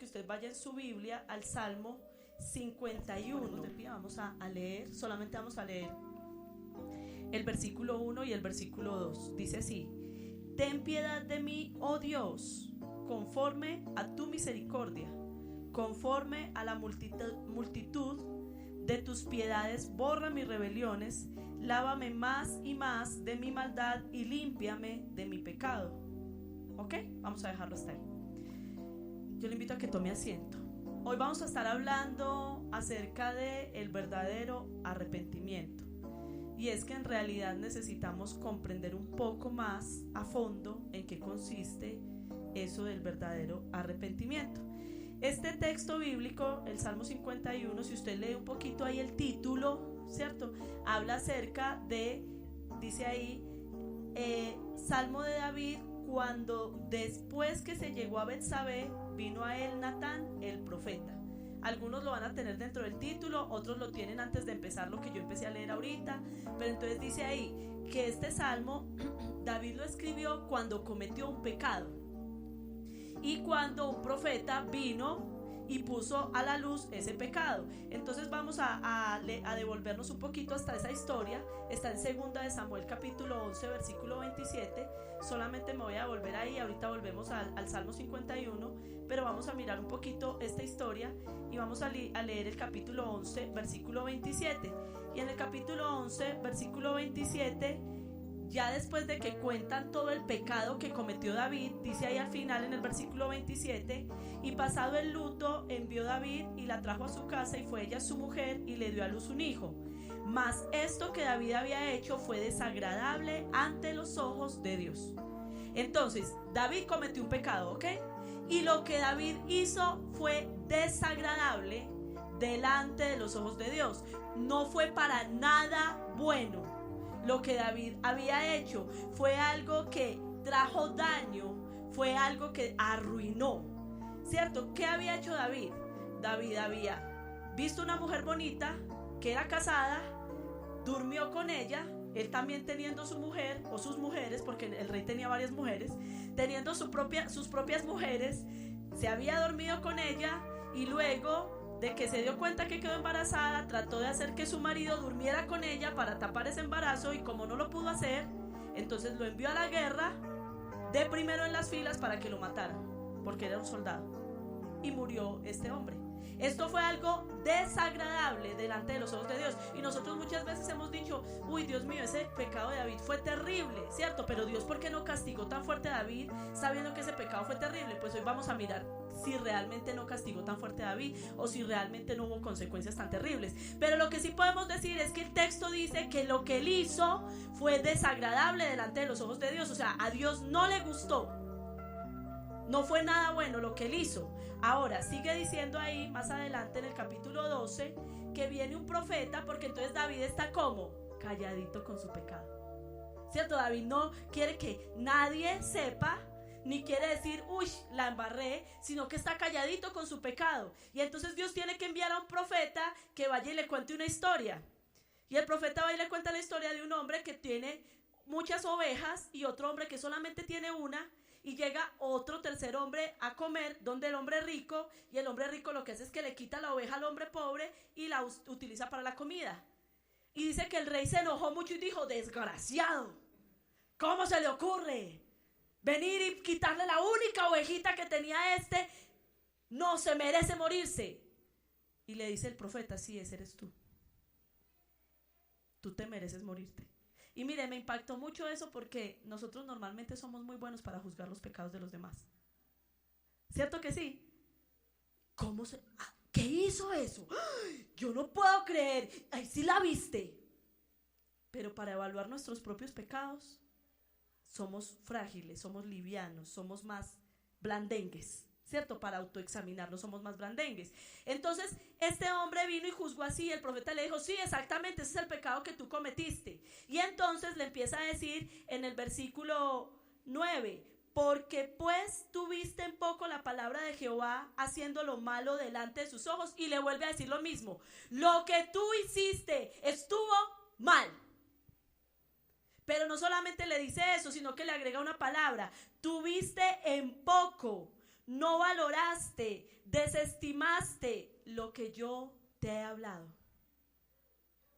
usted vaya en su Biblia al Salmo 51. Vamos a leer, solamente vamos a leer el versículo 1 y el versículo 2. Dice así: ten piedad de mí, oh Dios, conforme a tu misericordia, conforme a la multitud de tus piedades, borra mis rebeliones, lávame más y más de mi maldad y límpiame de mi pecado. ¿Ok? Vamos a dejarlo hasta ahí. Yo le invito a que tome asiento. Hoy vamos a estar hablando acerca del verdadero arrepentimiento. Y es que en realidad necesitamos comprender un poco más a fondo en qué consiste eso del verdadero arrepentimiento. Este texto bíblico, el Salmo 51, si usted lee un poquito ahí el título, ¿cierto? Habla acerca de, dice ahí, Salmo de David, cuando después que se llegó a Betsabé, vino a él Natán, el profeta. Algunos lo van a tener dentro del título, otros lo tienen antes de empezar lo que yo empecé a leer ahorita. Pero entonces dice ahí que este salmo David lo escribió cuando cometió un pecado y cuando un profeta vino y puso a la luz ese pecado. Entonces vamos a devolvernos un poquito hasta esa historia. Está en 2 de Samuel capítulo 11 versículo 27. Solamente me voy a volver ahí, ahorita volvemos al Salmo 51, pero vamos a mirar un poquito esta historia y vamos a leer el capítulo 11 versículo 27. Y en el capítulo 11 versículo 27, ya después de que cuentan todo el pecado que cometió David, dice ahí al final en el versículo 27: y pasado el luto envió David y la trajo a su casa, y fue ella su mujer y le dio a luz un hijo. Mas esto que David había hecho fue desagradable ante los ojos de Dios. Entonces David cometió un pecado, ¿ok? Y lo que David hizo fue desagradable delante de los ojos de Dios. No fue para nada bueno. Lo que David había hecho fue algo que trajo daño, fue algo que arruinó, ¿cierto? ¿Qué había hecho David? David había visto una mujer bonita que era casada, durmió con ella, él también teniendo su mujer o sus mujeres, porque el rey tenía varias mujeres, teniendo sus propias mujeres, se había dormido con ella y luego de que se dio cuenta que quedó embarazada, trató de hacer que su marido durmiera con ella para tapar ese embarazo, y como no lo pudo hacer, entonces lo envió a la guerra de primero en las filas para que lo mataran, porque era un soldado, y murió este hombre. Esto fue algo desagradable delante de los ojos de Dios. Y nosotros muchas veces hemos dicho: uy, Dios mío, ese pecado de David fue terrible, ¿cierto? Pero Dios, ¿por qué no castigó tan fuerte a David sabiendo que ese pecado fue terrible? Pues hoy vamos a mirar si realmente no castigó tan fuerte a David o si realmente no hubo consecuencias tan terribles. Pero lo que sí podemos decir es que el texto dice que lo que él hizo fue desagradable delante de los ojos de Dios. O sea, a Dios no le gustó. No fue nada bueno lo que él hizo. Ahora sigue diciendo ahí más adelante en el capítulo 12 que viene un profeta, porque entonces David está como calladito con su pecado, ¿cierto? David no quiere que nadie sepa, ni quiere decir: uy, la embarré, sino que está calladito con su pecado. Y entonces Dios tiene que enviar a un profeta que vaya y le cuente una historia. Y el profeta va y le cuenta la historia de un hombre que tiene muchas ovejas y otro hombre que solamente tiene una. Y llega otro tercer hombre a comer donde el hombre rico, y el hombre rico lo que hace es que le quita la oveja al hombre pobre y la utiliza para la comida. Y dice que el rey se enojó mucho y dijo: desgraciado, ¿cómo se le ocurre venir y quitarle la única ovejita que tenía este? No, se merece morirse. Y le dice el profeta: sí, ese eres tú. Tú te mereces morirte. Y mire, me impactó mucho eso, porque nosotros normalmente somos muy buenos para juzgar los pecados de los demás. ¿Cierto que sí? ¿Qué hizo eso? ¡Ay, yo no puedo creer! ¡Ay, sí la viste! Pero para evaluar nuestros propios pecados somos frágiles, somos livianos, somos más blandengues, ¿cierto? Para autoexaminarnos somos más blandengues. Entonces este hombre vino y juzgó así. El profeta le dijo: sí, exactamente, ese es el pecado que tú cometiste. Y entonces le empieza a decir en el versículo 9: porque pues tuviste en poco la palabra de Jehová, haciendo lo malo delante de sus ojos. Y le vuelve a decir lo mismo: lo que tú hiciste estuvo mal. Pero no solamente le dice eso, sino que le agrega una palabra: tuviste en poco. no valoraste, desestimaste lo que yo te he hablado.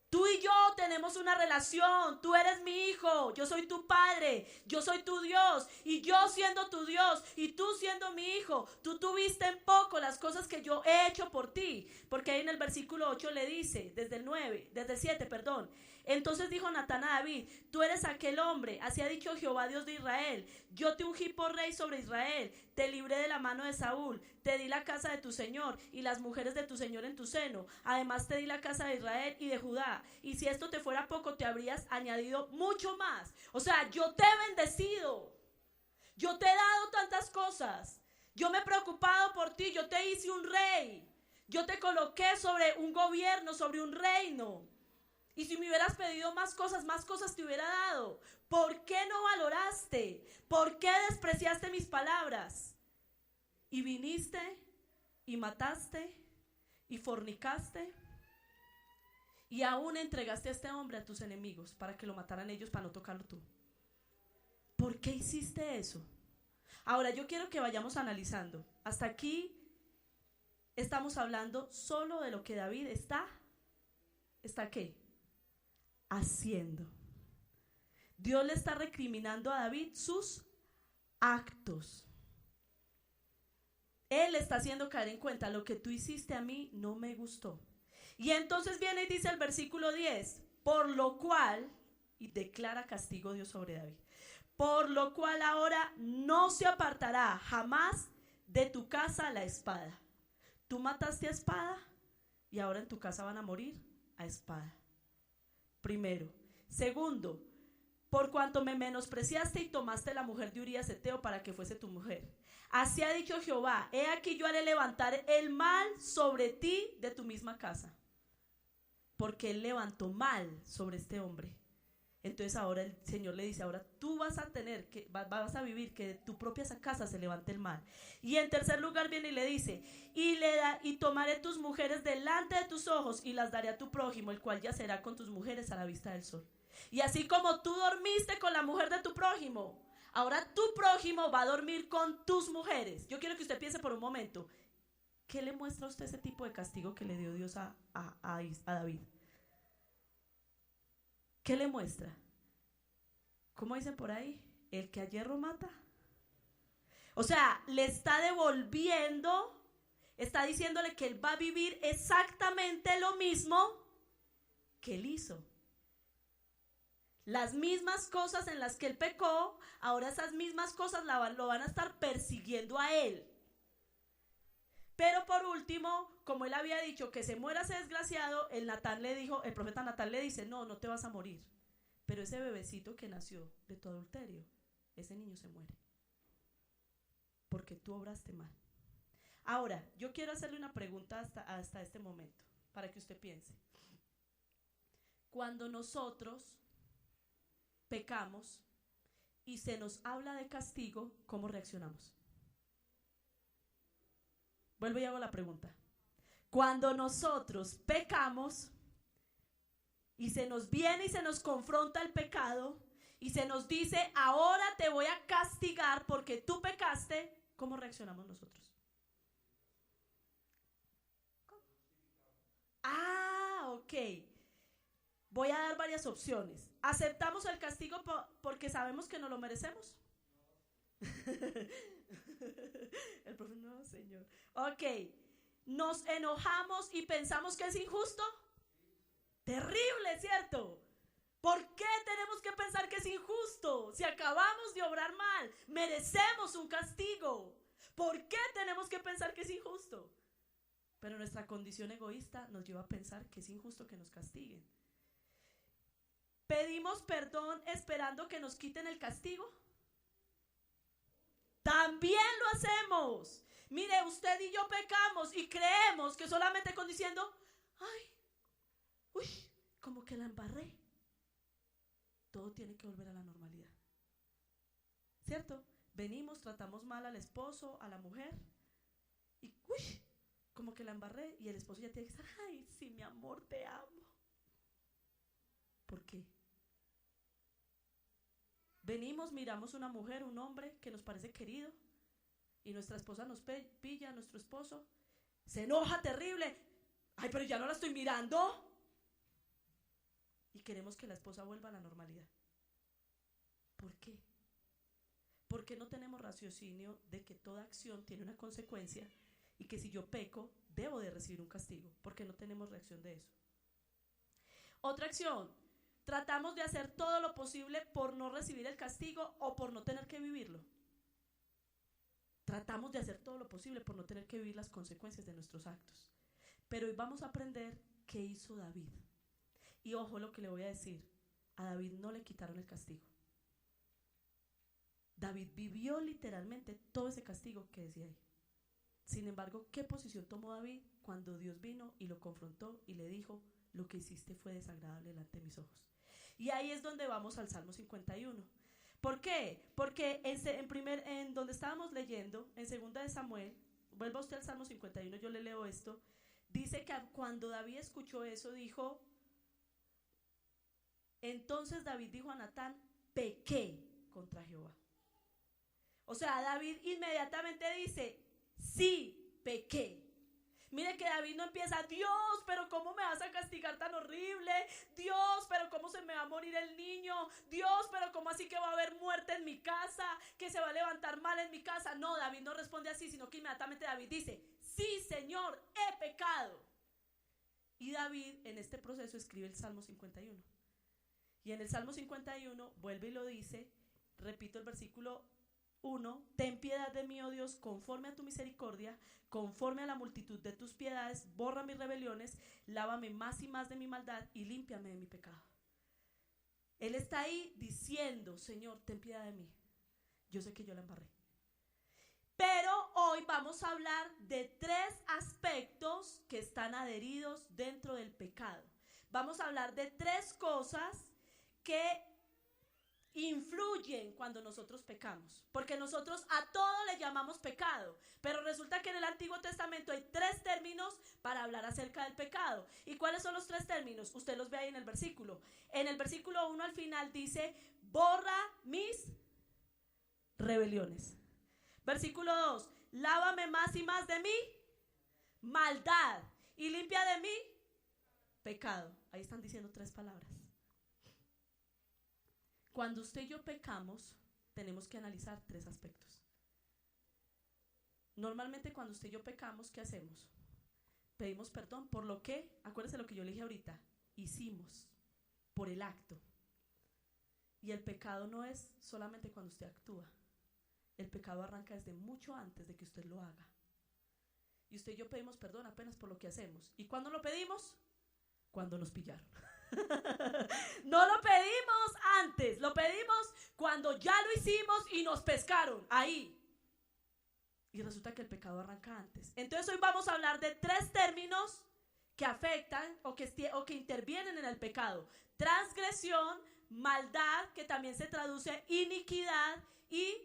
Tú y yo tenemos una relación, tú eres mi hijo, yo soy tu padre, yo soy tu Dios, y yo siendo tu Dios y tú siendo mi hijo, tú tuviste en poco las cosas que yo he hecho por ti, porque ahí en el versículo 8 le dice, desde el 7, perdón. Entonces dijo Natán a David, tú eres aquel hombre, así ha dicho Jehová Dios de Israel, yo te ungí por rey sobre Israel, te libré de la mano de Saúl, te di la casa de tu señor y las mujeres de tu señor en tu seno, además te di la casa de Israel y de Judá, y si esto te fuera poco te habrías añadido mucho más. O sea, yo te he bendecido, yo te he dado tantas cosas, yo me he preocupado por ti, yo te hice un rey, yo te coloqué sobre un gobierno, sobre un reino. Y si me hubieras pedido más cosas te hubiera dado. ¿Por qué no valoraste? ¿Por qué despreciaste mis palabras? Y viniste y mataste y fornicaste y aún entregaste a este hombre a tus enemigos para que lo mataran ellos, para no tocarlo tú. ¿Por qué hiciste eso? Ahora yo quiero que vayamos analizando. Hasta aquí estamos hablando solo de lo que David ¿está qué? Haciendo. Dios le está recriminando a David sus actos. Él le está haciendo caer en cuenta, lo que tú hiciste a mí no me gustó. Y entonces viene y dice el versículo 10, por lo cual, y declara castigo Dios sobre David, por lo cual ahora no se apartará jamás de tu casa la espada. Tú mataste a espada y ahora en tu casa van a morir a espada. Primero. Segundo, por cuanto me menospreciaste y tomaste la mujer de Urías Heteo para que fuese tu mujer. Así ha dicho Jehová, he aquí yo haré levantar el mal sobre ti de tu misma casa. Porque él levantó mal sobre este hombre. Entonces ahora el Señor le dice, ahora tú vas a tener, vas a vivir que de tu propia casa se levante el mal. Y en tercer lugar viene y le dice, y tomaré tus mujeres delante de tus ojos y las daré a tu prójimo, el cual yacerá con tus mujeres a la vista del sol. Y así como tú dormiste con la mujer de tu prójimo, ahora tu prójimo va a dormir con tus mujeres. Yo quiero que usted piense por un momento, ¿qué le muestra a usted ese tipo de castigo que le dio Dios a David? ¿Qué le muestra? ¿Cómo dicen por ahí? El que a hierro mata. O sea, le está devolviendo, está diciéndole que él va a vivir exactamente lo mismo que él hizo. Las mismas cosas en las que él pecó, ahora esas mismas cosas lo van a estar persiguiendo a él. Pero por último, como él había dicho que se muera ese desgraciado, el profeta Natán le dice, no te vas a morir. Pero ese bebecito que nació de tu adulterio, ese niño se muere. Porque tú obraste mal. Ahora, yo quiero hacerle una pregunta hasta este momento, para que usted piense. Cuando nosotros pecamos y se nos habla de castigo, ¿cómo reaccionamos? Vuelvo y hago la pregunta. Cuando nosotros pecamos y se nos viene y se nos confronta el pecado y se nos dice, ahora te voy a castigar porque tú pecaste, ¿cómo reaccionamos nosotros? ¿Cómo? Ok. Voy a dar varias opciones. ¿Aceptamos el castigo porque sabemos que no lo merecemos? El profe, no, Señor. Ok. ¿Nos enojamos y pensamos que es injusto? Terrible, ¿cierto? ¿Por qué tenemos que pensar que es injusto? Si acabamos de obrar mal, merecemos un castigo. ¿Por qué tenemos que pensar que es injusto? Pero nuestra condición egoísta nos lleva a pensar que es injusto que nos castiguen. ¿Pedimos perdón esperando que nos quiten el castigo? También lo hacemos. Mire, usted y yo pecamos y creemos que solamente con diciendo, como que la embarré, todo tiene que volver a la normalidad. ¿Cierto? Venimos, tratamos mal al esposo, a la mujer y como que la embarré y el esposo ya tiene que estar, sí, mi amor, te amo. ¿Por qué? Venimos, miramos una mujer, un hombre que nos parece querido y nuestra esposa nos pilla, nuestro esposo se enoja terrible. Ay, pero ya no la estoy mirando. Y queremos que la esposa vuelva a la normalidad. ¿Por qué? Porque no tenemos raciocinio de que toda acción tiene una consecuencia y que si yo peco, debo de recibir un castigo, porque no tenemos reacción de eso. Otra acción, tratamos de hacer todo lo posible por no recibir el castigo o por no tener que vivirlo. Tratamos de hacer todo lo posible por no tener que vivir las consecuencias de nuestros actos. Pero hoy vamos a aprender qué hizo David. Y ojo lo que le voy a decir, a David no le quitaron el castigo. David vivió literalmente todo ese castigo que decía ahí. Sin embargo, ¿qué posición tomó David cuando Dios vino y lo confrontó y le dijo, lo que hiciste fue desagradable delante de mis ojos? Y ahí es donde vamos al Salmo 51. ¿Por qué? Porque en donde estábamos leyendo, en 2 de Samuel, vuelva usted al Salmo 51, yo le leo esto, dice que cuando David escuchó eso, dijo, entonces David dijo a Natán, pequé contra Jehová. O sea, David inmediatamente dice, sí, pequé. Mire que David no empieza, Dios, pero ¿cómo me vas a castigar tan horrible? Dios, pero ¿cómo se me va a morir el niño? Dios, pero ¿cómo así que va a haber muerte en mi casa? ¿Que se va a levantar mal en mi casa? No, David no responde así, sino que inmediatamente David dice, sí, Señor, he pecado. Y David en este proceso escribe el Salmo 51. Y en el Salmo 51 vuelve y lo dice, repito el versículo 1, ten piedad de mí, oh Dios, conforme a tu misericordia, conforme a la multitud de tus piedades, borra mis rebeliones, lávame más y más de mi maldad y límpiame de mi pecado. Él está ahí diciendo, Señor, ten piedad de mí. Yo sé que yo la embarré. Pero hoy vamos a hablar de 3 aspectos que están adheridos dentro del pecado. Vamos a hablar de 3 cosas que influyen cuando nosotros pecamos, porque nosotros a todo le llamamos pecado, pero resulta que en el Antiguo Testamento hay 3 términos para hablar acerca del pecado. ¿Y cuáles son los 3 términos? Usted los ve ahí en el versículo. En el versículo 1 al final dice, borra mis rebeliones. Versículo 2, lávame más y más de mi maldad y limpia de mi pecado. Ahí están diciendo 3 palabras. Cuando usted y yo pecamos, tenemos que analizar 3 aspectos. Normalmente cuando usted y yo pecamos, ¿qué hacemos? Pedimos perdón por lo que, acuérdese lo que yo le dije ahorita, hicimos, por el acto. Y el pecado no es solamente cuando usted actúa. El pecado arranca desde mucho antes de que usted lo haga. Y usted y yo pedimos perdón apenas por lo que hacemos. ¿Y cuándo lo pedimos? Cuando nos pillaron. No lo pedimos antes, lo pedimos cuando ya lo hicimos y nos pescaron, ahí. Y resulta que el pecado arranca antes. Entonces hoy vamos a hablar de 3 términos que afectan o que intervienen en el pecado. Transgresión, maldad, que también se traduce iniquidad, y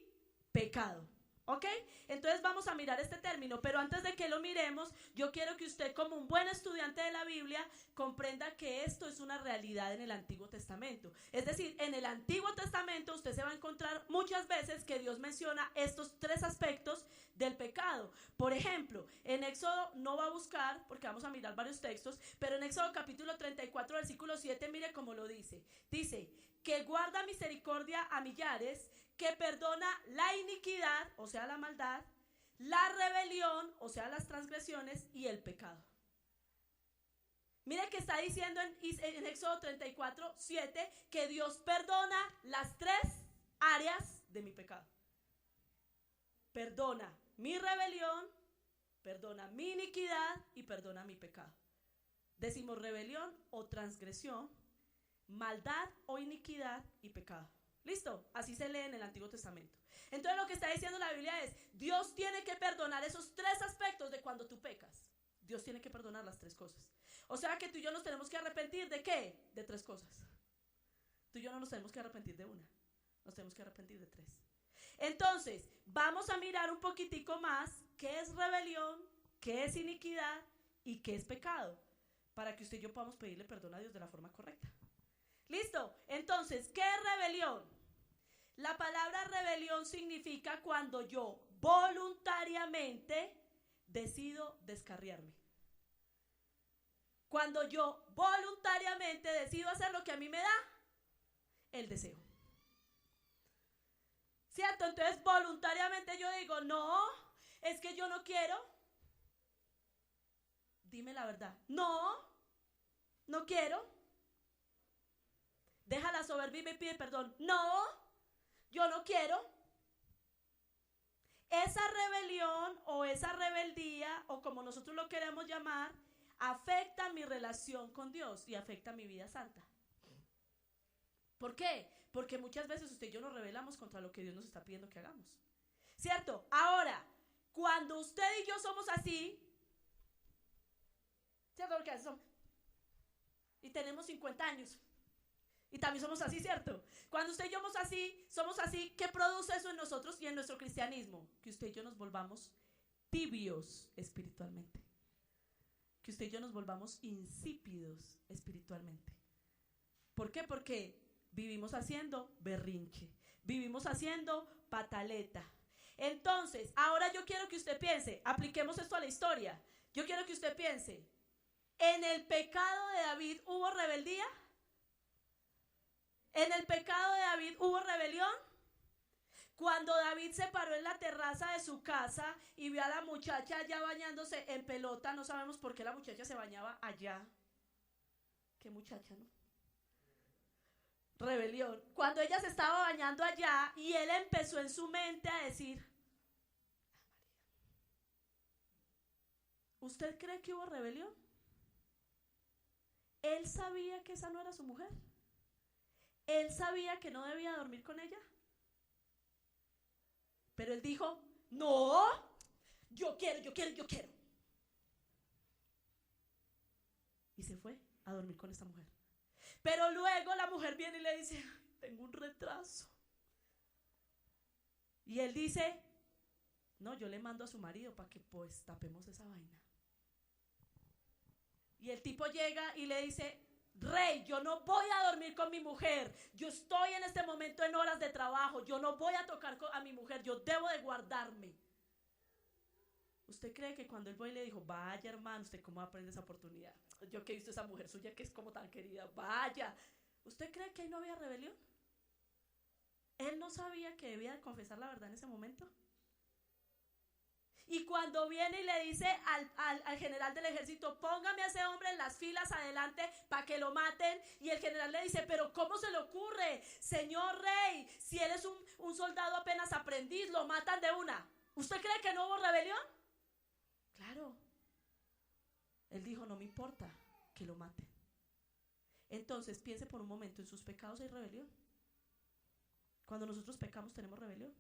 pecado. ¿Ok? Entonces vamos a mirar este término, pero antes de que lo miremos, yo quiero que usted, como un buen estudiante de la Biblia, comprenda que esto es una realidad en el Antiguo Testamento. Es decir, en el Antiguo Testamento usted se va a encontrar muchas veces que Dios menciona estos 3 aspectos del pecado. Por ejemplo, en Éxodo, no va a buscar, porque vamos a mirar varios textos, pero en Éxodo capítulo 34, versículo 7, mire cómo lo dice. Dice, que guarda misericordia a millares, que perdona la iniquidad, o sea la maldad, la rebelión, o sea las transgresiones, y el pecado. Mire que está diciendo en Éxodo 34, 7, que Dios perdona las 3 áreas de mi pecado. Perdona mi rebelión, perdona mi iniquidad y perdona mi pecado. Decimos rebelión o transgresión, maldad o iniquidad y pecado. ¿Listo? Así se lee en el Antiguo Testamento. Entonces lo que está diciendo la Biblia es, Dios tiene que perdonar esos 3 aspectos de cuando tú pecas. Dios tiene que perdonar las 3 cosas. O sea que tú y yo nos tenemos que arrepentir ¿de qué? De 3 cosas. Tú y yo no nos tenemos que arrepentir de una, nos tenemos que arrepentir de 3. Entonces, vamos a mirar un poquitico más qué es rebelión, qué es iniquidad y qué es pecado, para que usted y yo podamos pedirle perdón a Dios de la forma correcta. ¿Listo? Entonces, ¿qué es rebelión? La palabra rebelión significa cuando yo voluntariamente decido descarriarme. Cuando yo voluntariamente decido hacer lo que a mí me da el deseo. ¿Cierto? Entonces voluntariamente yo digo, no, es que yo no quiero. Dime la verdad. No quiero. Deja la soberbia y me pide perdón. No, yo no quiero. Esa rebelión o esa rebeldía, o como nosotros lo queremos llamar, afecta mi relación con Dios y afecta mi vida santa. ¿Por qué? Porque muchas veces usted y yo nos rebelamos contra lo que Dios nos está pidiendo que hagamos. ¿Cierto? Ahora, cuando usted y yo somos así, ¿cierto? Porque así somos. Y tenemos 50 años. Y también somos así, ¿cierto? Cuando usted y yo somos así, ¿qué produce eso en nosotros y en nuestro cristianismo? Que usted y yo nos volvamos tibios espiritualmente. Que usted y yo nos volvamos insípidos espiritualmente. ¿Por qué? Porque vivimos haciendo berrinche, vivimos haciendo pataleta. Entonces, ahora yo quiero que usted piense, apliquemos esto a la historia. Yo quiero que usted piense, ¿en el pecado de David hubo rebeldía? ¿En el pecado de David hubo rebelión? Cuando David se paró en la terraza de su casa y vio a la muchacha allá bañándose en pelota, no sabemos por qué la muchacha se bañaba allá. ¿Qué muchacha, no? Rebelión. Cuando ella se estaba bañando allá y él empezó en su mente a decir, ¿usted cree que hubo rebelión? Él sabía que esa no era su mujer. Él sabía que no debía dormir con ella. Pero él dijo, no, yo quiero. Y se fue a dormir con esta mujer. Pero luego la mujer viene y le dice, tengo un retraso. Y él dice, no, yo le mando a su marido para que pues tapemos esa vaina. Y el tipo llega y le dice, rey, yo no voy a dormir con mi mujer. Yo estoy en este momento en horas de trabajo. Yo no voy a tocar a mi mujer. Yo debo de guardarme. ¿Usted cree que cuando él fue y le dijo, vaya hermano, usted cómo aprende esa oportunidad? Yo que he visto esa mujer suya que es como tan querida, vaya. ¿Usted cree que ahí no había rebelión? ¿Él no sabía que debía de confesar la verdad en ese momento? Y cuando viene y le dice al general del ejército, póngame a ese hombre en las filas adelante para que lo maten, y el general le dice, pero ¿cómo se le ocurre, señor rey? Si él es un soldado apenas aprendiz, lo matan de una. ¿Usted cree que no hubo rebelión? Claro. Él dijo, no me importa que lo maten. Entonces piense por un momento, ¿en sus pecados hay rebelión? Cuando nosotros pecamos tenemos rebelión.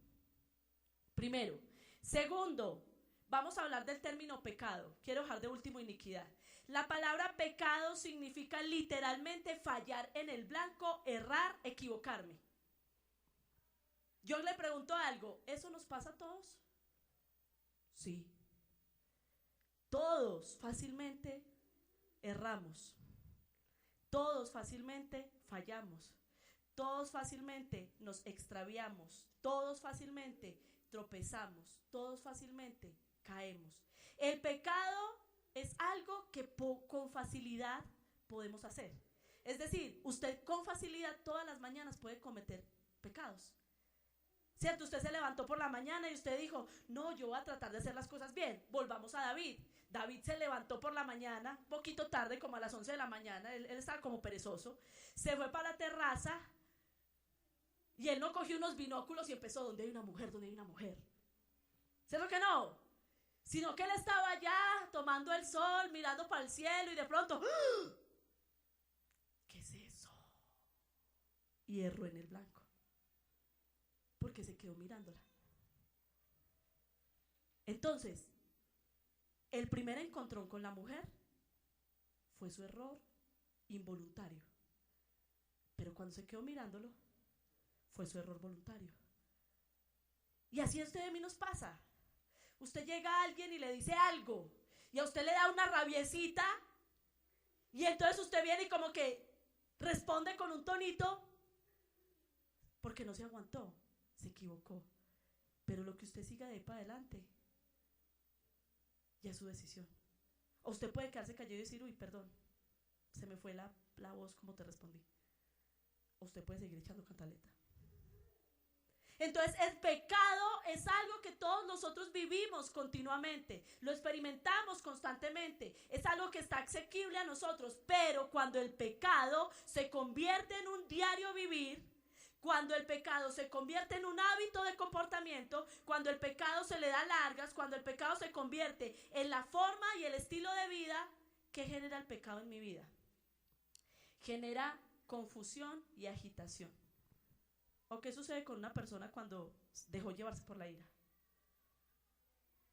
Primero. Segundo, vamos a hablar del término pecado. Quiero dejar de último iniquidad. La palabra pecado significa literalmente fallar en el blanco, errar, equivocarme. Yo le pregunto algo, ¿eso nos pasa a todos? Sí. Todos fácilmente erramos. Todos fácilmente fallamos. Todos fácilmente nos extraviamos. Todos fácilmente tropezamos. Todos fácilmente caemos. El pecado es algo que con facilidad podemos hacer. Es decir, usted con facilidad todas las mañanas puede cometer pecados. ¿Cierto? Usted se levantó por la mañana y usted dijo, no, yo voy a tratar de hacer las cosas bien. Volvamos a David. David se levantó por la mañana, un poquito tarde, como a las 11 de la mañana, él estaba como perezoso, se fue para la terraza y él no cogió unos binóculos y empezó, ¿dónde hay una mujer? ¿Dónde hay una mujer? ¿Cierto que no? Sino que él estaba allá tomando el sol, mirando para el cielo y de pronto, ¡ah! ¿Qué es eso? Y erró en el blanco, porque se quedó mirándola. Entonces, el primer encontrón con la mujer fue su error involuntario. Pero cuando se quedó mirándolo, fue su error voluntario. Y así a usted y a mí nos pasa. Usted llega a alguien y le dice algo, y a usted le da una rabiecita, y entonces usted viene y como que responde con un tonito, porque no se aguantó, se equivocó. Pero lo que usted siga de ahí para adelante, ya es su decisión. O usted puede quedarse callado y decir, uy, perdón, se me fue la voz como te respondí. O usted puede seguir echando cantaleta. Entonces el pecado es algo que todos nosotros vivimos continuamente, lo experimentamos constantemente, es algo que está asequible a nosotros, pero cuando el pecado se convierte en un diario vivir, cuando el pecado se convierte en un hábito de comportamiento, cuando el pecado se le da largas, cuando el pecado se convierte en la forma y el estilo de vida, ¿qué genera el pecado en mi vida? Genera confusión y agitación. ¿O qué sucede con una persona cuando dejó llevarse por la ira?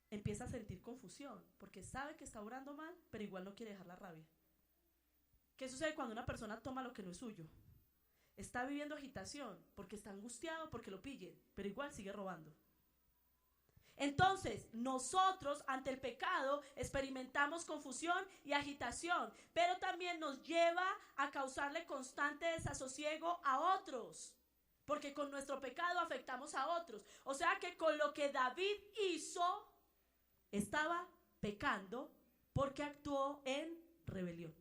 Empieza a sentir confusión porque sabe que está obrando mal, pero igual no quiere dejar la rabia. ¿Qué sucede cuando una persona toma lo que no es suyo? Está viviendo agitación porque está angustiado porque lo pillen, pero igual sigue robando. Entonces, nosotros ante el pecado experimentamos confusión y agitación, pero también nos lleva a causarle constante desasosiego a otros. Porque con nuestro pecado afectamos a otros. O sea que con lo que David hizo, estaba pecando porque actuó en rebelión.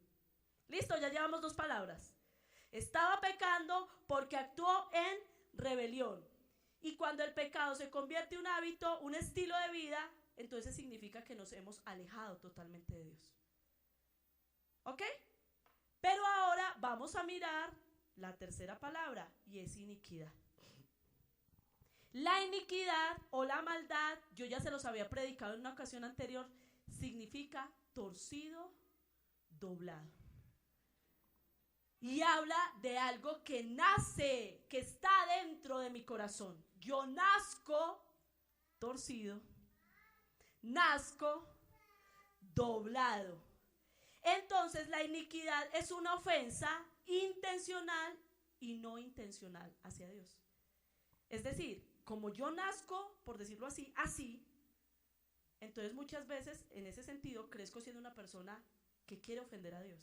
Listo, ya llevamos 2 palabras. Estaba pecando porque actuó en rebelión. Y cuando el pecado se convierte en un hábito, un estilo de vida, entonces significa que nos hemos alejado totalmente de Dios. ¿Ok? Pero ahora vamos a mirar la tercera palabra, y es iniquidad. La iniquidad o la maldad, yo ya se los había predicado en una ocasión anterior, significa torcido, doblado. Y habla de algo que nace, que está dentro de mi corazón. Yo nazco torcido, nazco doblado. Entonces la iniquidad es una ofensa intencional y no intencional hacia Dios. Es decir, como yo nazco, por decirlo así, entonces muchas veces en ese sentido crezco siendo una persona que quiere ofender a Dios.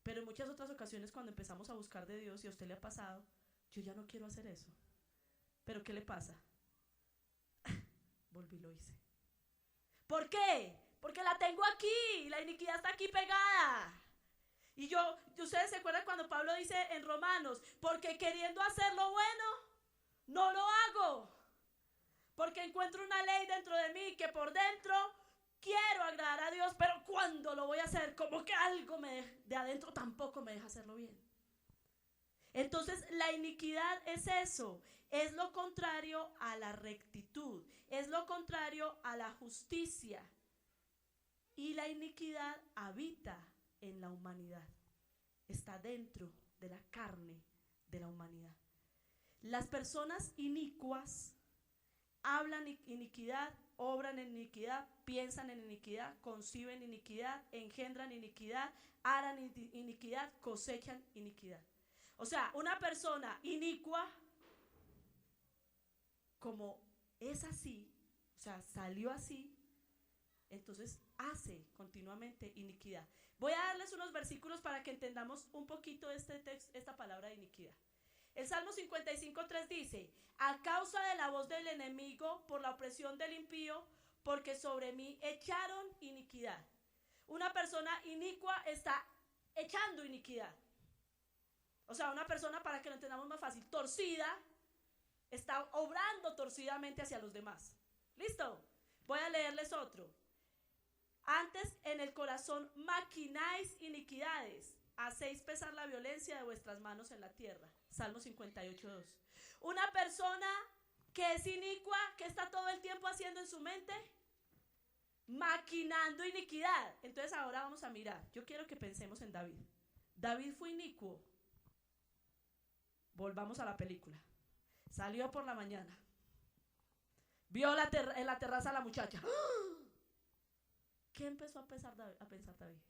Pero en muchas otras ocasiones cuando empezamos a buscar de Dios y a usted le ha pasado, yo ya no quiero hacer eso. ¿Pero qué le pasa? Volví y lo hice. ¿Por qué? Porque la tengo aquí, la iniquidad está aquí pegada. Y ustedes se acuerdan cuando Pablo dice en Romanos, porque queriendo hacer lo bueno, no lo hago. Porque encuentro una ley dentro de mí que por dentro quiero agradar a Dios, pero cuando lo voy a hacer, como que algo de adentro tampoco me deja hacerlo bien. Entonces la iniquidad es eso, es lo contrario a la rectitud, es lo contrario a la justicia. Y la iniquidad habita en la humanidad, está dentro de la carne de la humanidad. Las personas inicuas hablan iniquidad, obran en iniquidad, piensan en iniquidad, conciben iniquidad, engendran iniquidad, aran iniquidad, cosechan iniquidad. O sea, una persona inicua, como es así, o sea, salió así, entonces hace continuamente iniquidad. Voy a darles unos versículos para que entendamos un poquito esta palabra de iniquidad. El Salmo 55:3 dice, a causa de la voz del enemigo, por la opresión del impío, porque sobre mí echaron iniquidad. Una persona inicua está echando iniquidad. O sea, una persona, para que lo entendamos más fácil, torcida, está obrando torcidamente hacia los demás. ¿Listo? Voy a leerles otro. Antes en el corazón maquináis iniquidades, hacéis pesar la violencia de vuestras manos en la tierra. Salmo 58:2. Una persona que es inicua, ¿qué está todo el tiempo haciendo en su mente? Maquinando iniquidad. Entonces ahora vamos a mirar. Yo quiero que pensemos en David. David fue inicuo. Volvamos a la película. Salió por la mañana. Vio en la terraza a la muchacha. ¿Qué empezó a pensar David?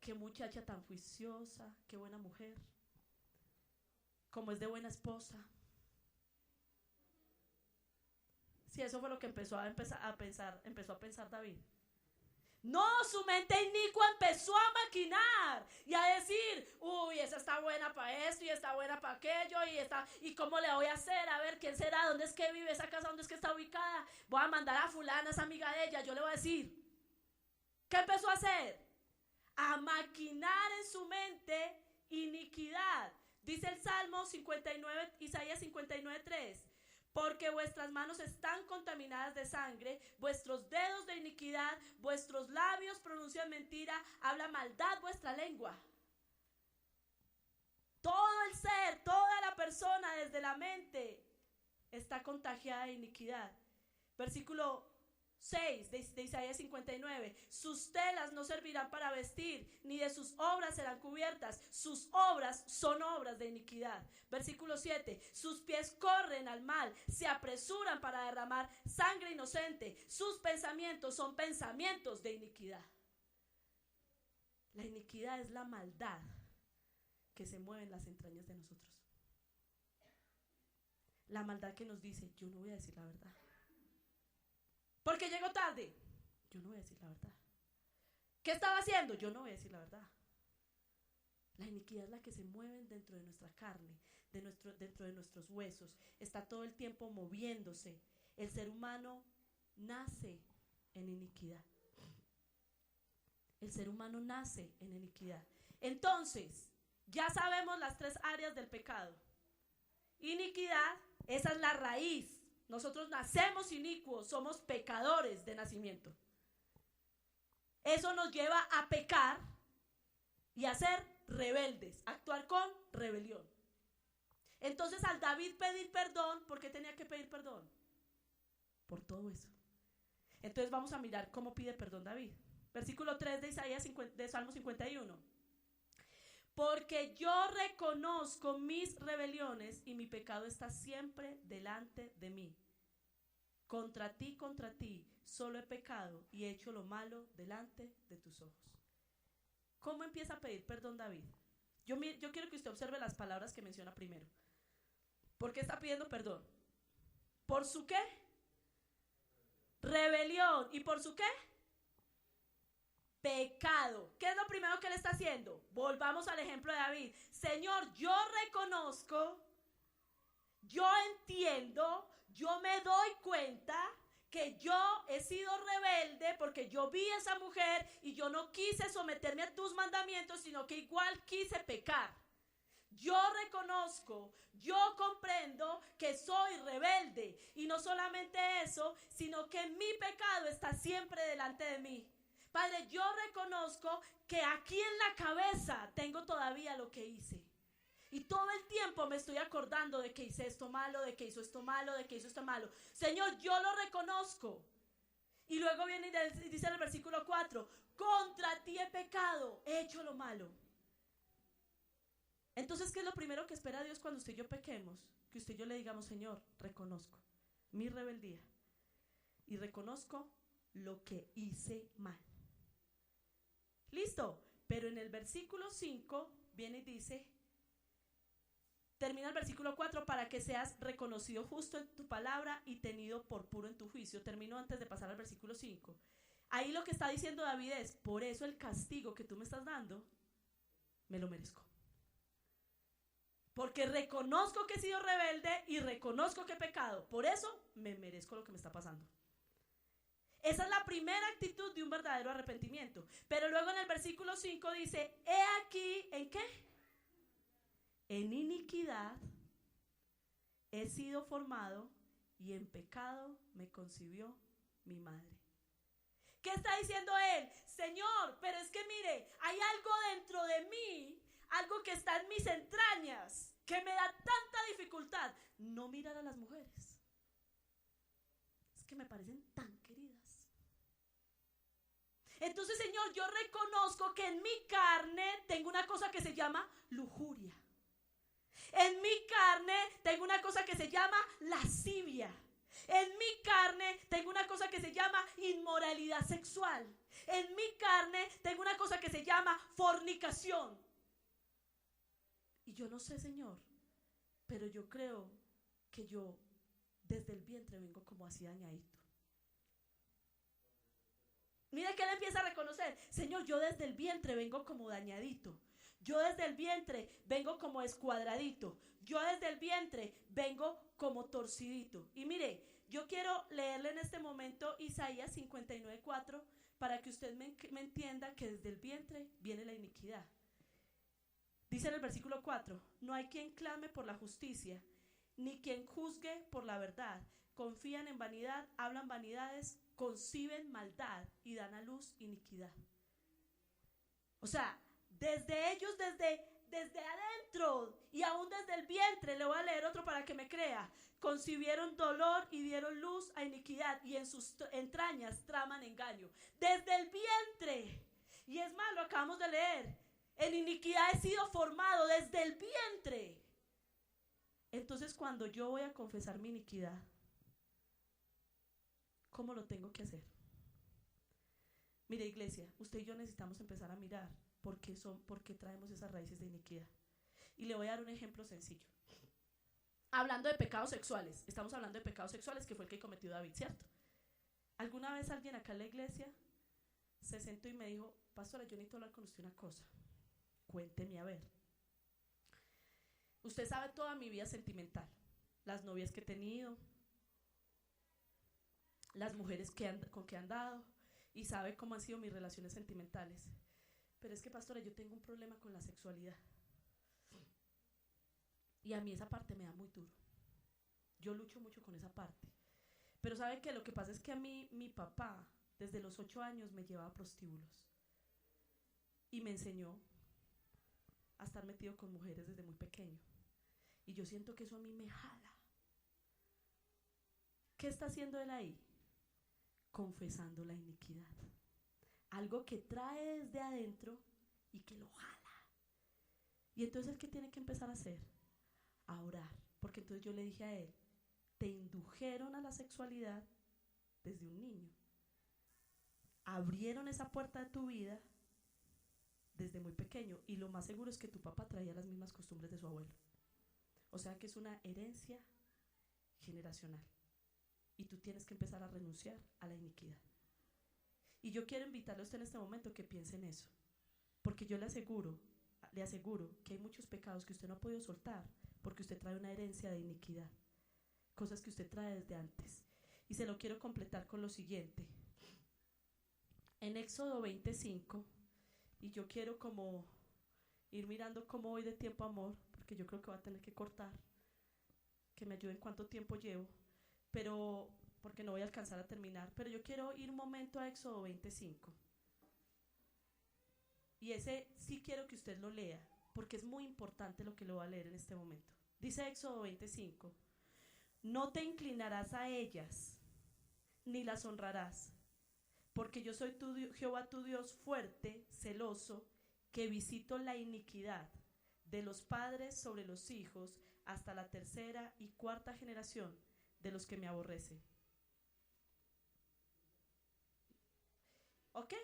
Qué muchacha tan juiciosa, qué buena mujer, como es de buena esposa. Sí, eso fue lo que empezó a pensar David. No, su mente inicua empezó a maquinar y a decir, uy, esa está buena para esto y está buena para aquello y cómo le voy a hacer, a ver quién será, dónde es que vive esa casa, dónde es que está ubicada, voy a mandar a fulana, esa amiga de ella, yo le voy a decir. ¿Qué empezó a hacer? A maquinar en su mente iniquidad. Dice el Salmo 59, Isaías 59:3. Porque vuestras manos están contaminadas de sangre, vuestros dedos de iniquidad, vuestros labios pronuncian mentira, habla maldad vuestra lengua. Todo el ser, toda la persona desde la mente está contagiada de iniquidad. Versículo 6 de Isaías 59. Sus telas no servirán para vestir, ni de sus obras serán cubiertas. Sus obras son obras de iniquidad. Versículo 7. Sus pies corren al mal, se apresuran para derramar sangre inocente. Sus pensamientos son pensamientos de iniquidad. La iniquidad es la maldad que se mueve en las entrañas de nosotros. La maldad que nos dice, yo no voy a decir la verdad. Porque llego tarde, yo no voy a decir la verdad. ¿Qué estaba haciendo? Yo no voy a decir la verdad. La iniquidad es la que se mueve dentro de nuestra carne, dentro de nuestros huesos. Está todo el tiempo moviéndose. El ser humano nace en iniquidad. El ser humano nace en iniquidad. Entonces, ya sabemos las 3 áreas del pecado. Iniquidad, esa es la raíz. Nosotros nacemos inicuos, somos pecadores de nacimiento. Eso nos lleva a pecar y a ser rebeldes, actuar con rebelión. Entonces, al David pedir perdón, ¿por qué tenía que pedir perdón? Por todo eso. Entonces vamos a mirar cómo pide perdón David. Versículo 3 de Salmo 51. Porque yo reconozco mis rebeliones y mi pecado está siempre delante de mí. Contra ti, solo he pecado y he hecho lo malo delante de tus ojos. ¿Cómo empieza a pedir perdón David? Yo quiero que usted observe las palabras que menciona primero. ¿Por qué está pidiendo perdón? ¿Por su qué? Rebelión. ¿Y por su qué? Pecado. ¿Qué es lo primero que él está haciendo? Volvamos al ejemplo de David. Señor, yo reconozco, yo entiendo, yo me doy cuenta que yo he sido rebelde porque yo vi a esa mujer y yo no quise someterme a tus mandamientos, sino que igual quise pecar. Yo reconozco, yo comprendo que soy rebelde y no solamente eso, sino que mi pecado está siempre delante de mí. Padre, yo reconozco que aquí en la cabeza tengo todavía lo que hice. Y todo el tiempo me estoy acordando de que hice esto malo, de que hizo esto malo, de que hizo esto malo. Señor, yo lo reconozco. Y luego viene y dice en el versículo 4, contra ti he pecado, he hecho lo malo. Entonces, ¿qué es lo primero que espera Dios cuando usted y yo pequemos? Que usted y yo le digamos, Señor, reconozco mi rebeldía y reconozco lo que hice mal. Listo, pero en el versículo 5 viene y dice, termina el versículo 4, para que seas reconocido justo en tu palabra y tenido por puro en tu juicio. Termino antes de pasar al versículo 5. Ahí lo que está diciendo David es, por eso el castigo que tú me estás dando, me lo merezco. Porque reconozco que he sido rebelde y reconozco que he pecado. Por eso me merezco lo que me está pasando. Esa es la primera actitud de un verdadero arrepentimiento. Pero luego en el versículo 5 dice, he aquí, ¿en qué? En iniquidad he sido formado y en pecado me concibió mi madre. ¿Qué está diciendo él? Señor, pero es que mire, hay algo dentro de mí, algo que está en mis entrañas, que me da tanta dificultad. No mirar a las mujeres. Es que me parecen tan queridas. Entonces, Señor, yo reconozco que en mi carne tengo una cosa que se llama lujuria. En mi carne tengo una cosa que se llama lascivia. En mi carne tengo una cosa que se llama inmoralidad sexual. En mi carne tengo una cosa que se llama fornicación. Y yo no sé, Señor, pero yo creo que yo desde el vientre vengo como así dañadito. Mire que él empieza a reconocer, Señor, yo desde el vientre vengo como dañadito. Yo desde el vientre vengo como escuadradito. Yo desde el vientre vengo como torcidito. Y mire, yo quiero leerle en este momento Isaías 59:4 para que usted me entienda que desde el vientre viene la iniquidad. Dice en el versículo 4, no hay quien clame por la justicia, ni quien juzgue por la verdad. Confían en vanidad, hablan vanidades, conciben maldad y dan a luz iniquidad. O sea, desde ellos, desde adentro y aún desde el vientre, le voy a leer otro para que me crea, concibieron dolor y dieron luz a iniquidad y en sus entrañas traman engaño. Desde el vientre, y es más, lo acabamos de leer, en iniquidad he sido formado desde el vientre. Entonces cuando yo voy a confesar mi iniquidad, ¿cómo lo tengo que hacer? Mire, iglesia, usted y yo necesitamos empezar a mirar por qué traemos esas raíces de iniquidad. Y le voy a dar un ejemplo sencillo. Hablando de pecados sexuales, estamos hablando de pecados sexuales que fue el que cometió David, ¿cierto? ¿Alguna vez alguien acá en la iglesia se sentó y me dijo, pastora, yo necesito hablar con usted una cosa? Cuénteme a ver. Usted sabe toda mi vida sentimental, las novias que he tenido, las mujeres con que he andado, y sabe cómo han sido mis relaciones sentimentales. Pero es que, pastora, yo tengo un problema con la sexualidad. Y a mí esa parte me da muy duro. Yo lucho mucho con esa parte. Pero sabe que lo que pasa es que a mí, mi papá, desde los 8 años me llevaba a prostíbulos. Y me enseñó a estar metido con mujeres desde muy pequeño. Y yo siento que eso a mí me jala. ¿Qué está haciendo él ahí? Confesando la iniquidad. Algo que trae desde adentro y que lo jala. Y entonces, ¿qué tiene que empezar a hacer? A orar. Porque entonces yo le dije a él, te indujeron a la sexualidad desde un niño. Abrieron esa puerta de tu vida desde muy pequeño. Y lo más seguro es que tu papá traía las mismas costumbres de su abuelo. O sea que es una herencia generacional. Y tú tienes que empezar a renunciar a la iniquidad. Y yo quiero invitarle a usted en este momento que piense en eso. Porque yo le aseguro que hay muchos pecados que usted no ha podido soltar porque usted trae una herencia de iniquidad. Cosas que usted trae desde antes. Y se lo quiero completar con lo siguiente. En Éxodo 25, y yo quiero como ir mirando cómo voy de tiempo, amor, porque yo creo que va a tener que cortar, que me ayuden cuánto tiempo llevo, pero porque no voy a alcanzar a terminar, pero yo quiero ir un momento a Éxodo 25. Y ese sí quiero que usted lo lea, porque es muy importante lo que lo voy a leer en este momento. Dice Éxodo 25, no te inclinarás a ellas, ni las honrarás, porque yo soy Jehová tu Dios fuerte, celoso, que visito la iniquidad de los padres sobre los hijos hasta la 3ª y 4ª generación de los que me aborrecen. ¿Ok?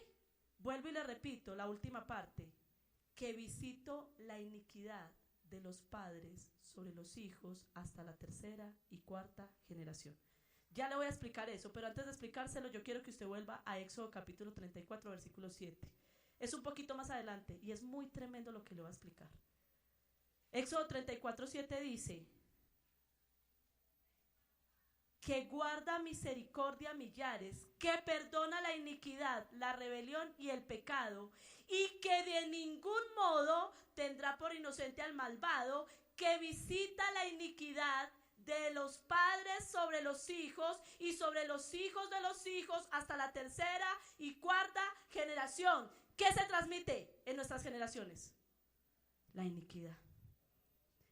Vuelvo y le repito la última parte, que visito la iniquidad de los padres sobre los hijos hasta la 3ª y 4ª generación. Ya le voy a explicar eso, pero antes de explicárselo yo quiero que usted vuelva a Éxodo capítulo 34, versículo 7. Es un poquito más adelante y es muy tremendo lo que le voy a explicar. Éxodo 34, 7 dice, que guarda misericordia a millares, que perdona la iniquidad, la rebelión y el pecado, y que de ningún modo tendrá por inocente al malvado, que visita la iniquidad de los padres sobre los hijos y sobre los hijos de los hijos hasta la 3ª y 4ª generación. ¿Qué se transmite en nuestras generaciones? La iniquidad.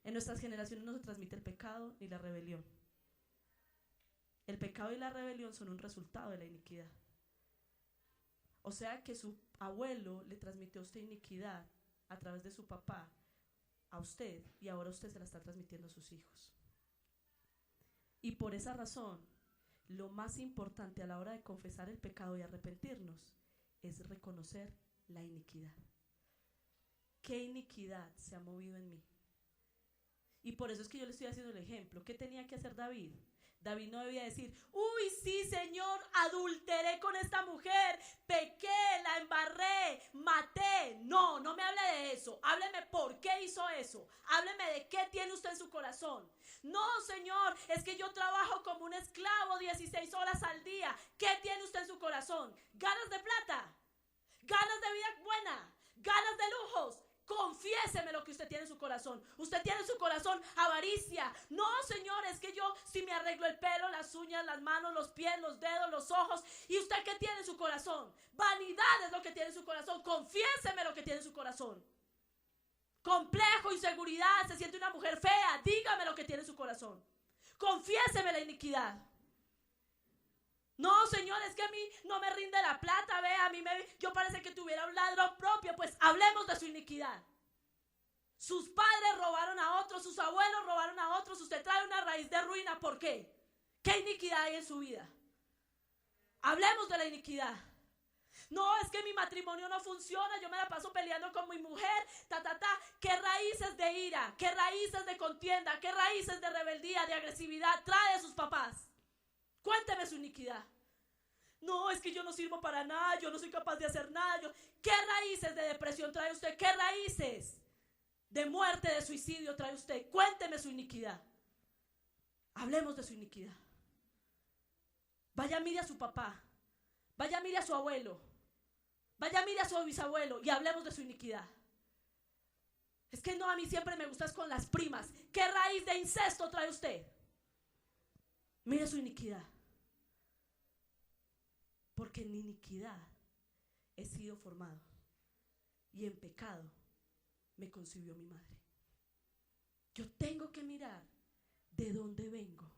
En nuestras generaciones no se transmite el pecado ni la rebelión. El pecado y la rebelión son un resultado de la iniquidad. O sea que su abuelo le transmitió a usted iniquidad a través de su papá a usted, y ahora usted se la está transmitiendo a sus hijos. Y por esa razón, lo más importante a la hora de confesar el pecado y arrepentirnos es reconocer la iniquidad. ¿Qué iniquidad se ha movido en mí? Y por eso es que yo le estoy haciendo el ejemplo. ¿Qué tenía que hacer David? David no debía decir, uy, sí, Señor, adulteré con esta mujer, pequé, la embarré, maté. No, no me hable de eso. Hábleme por qué hizo eso. Hábleme de qué tiene usted en su corazón. No, Señor, es que yo trabajo como un esclavo 16 horas al día. ¿Qué tiene usted en su corazón? ¿Ganas de plata? ¿Ganas de vida buena? ¿Ganas de lujos? Confiéseme lo que usted tiene en su corazón. Usted tiene en su corazón avaricia. No, Señor, es que yo si me arreglo el pelo, las uñas, las manos, los pies, los dedos, los ojos. ¿Y usted qué tiene en su corazón? Vanidad es lo que tiene en su corazón. Confiéseme lo que tiene en su corazón. Complejo, inseguridad, se siente una mujer fea. Dígame lo que tiene en su corazón. Confiéseme la iniquidad. No, Señor, es que a mí no me rinde la plata, ve, yo parece que tuviera un ladrón propio. Pues hablemos de su iniquidad. Sus padres robaron a otros, sus abuelos robaron a otros. Usted trae una raíz de ruina, ¿por qué? ¿Qué iniquidad hay en su vida? Hablemos de la iniquidad. No, es que mi matrimonio no funciona, yo me la paso peleando con mi mujer, ¿Qué raíces de ira, qué raíces de contienda, qué raíces de rebeldía, de agresividad trae de sus papás? Cuénteme su iniquidad. No, es que yo no sirvo para nada, yo no soy capaz de hacer nada. ¿Qué raíces de depresión trae usted? ¿Qué raíces de muerte, de suicidio trae usted? Cuénteme su iniquidad. Hablemos de su iniquidad. Vaya, mire a su papá. Vaya, mire a su abuelo. Vaya, mire a su bisabuelo y hablemos de su iniquidad. Es que no, a mí siempre me gustas con las primas. ¿Qué raíz de incesto trae usted? Mire su iniquidad. Porque en iniquidad he sido formado y en pecado me concibió mi madre. Yo tengo que mirar de dónde vengo.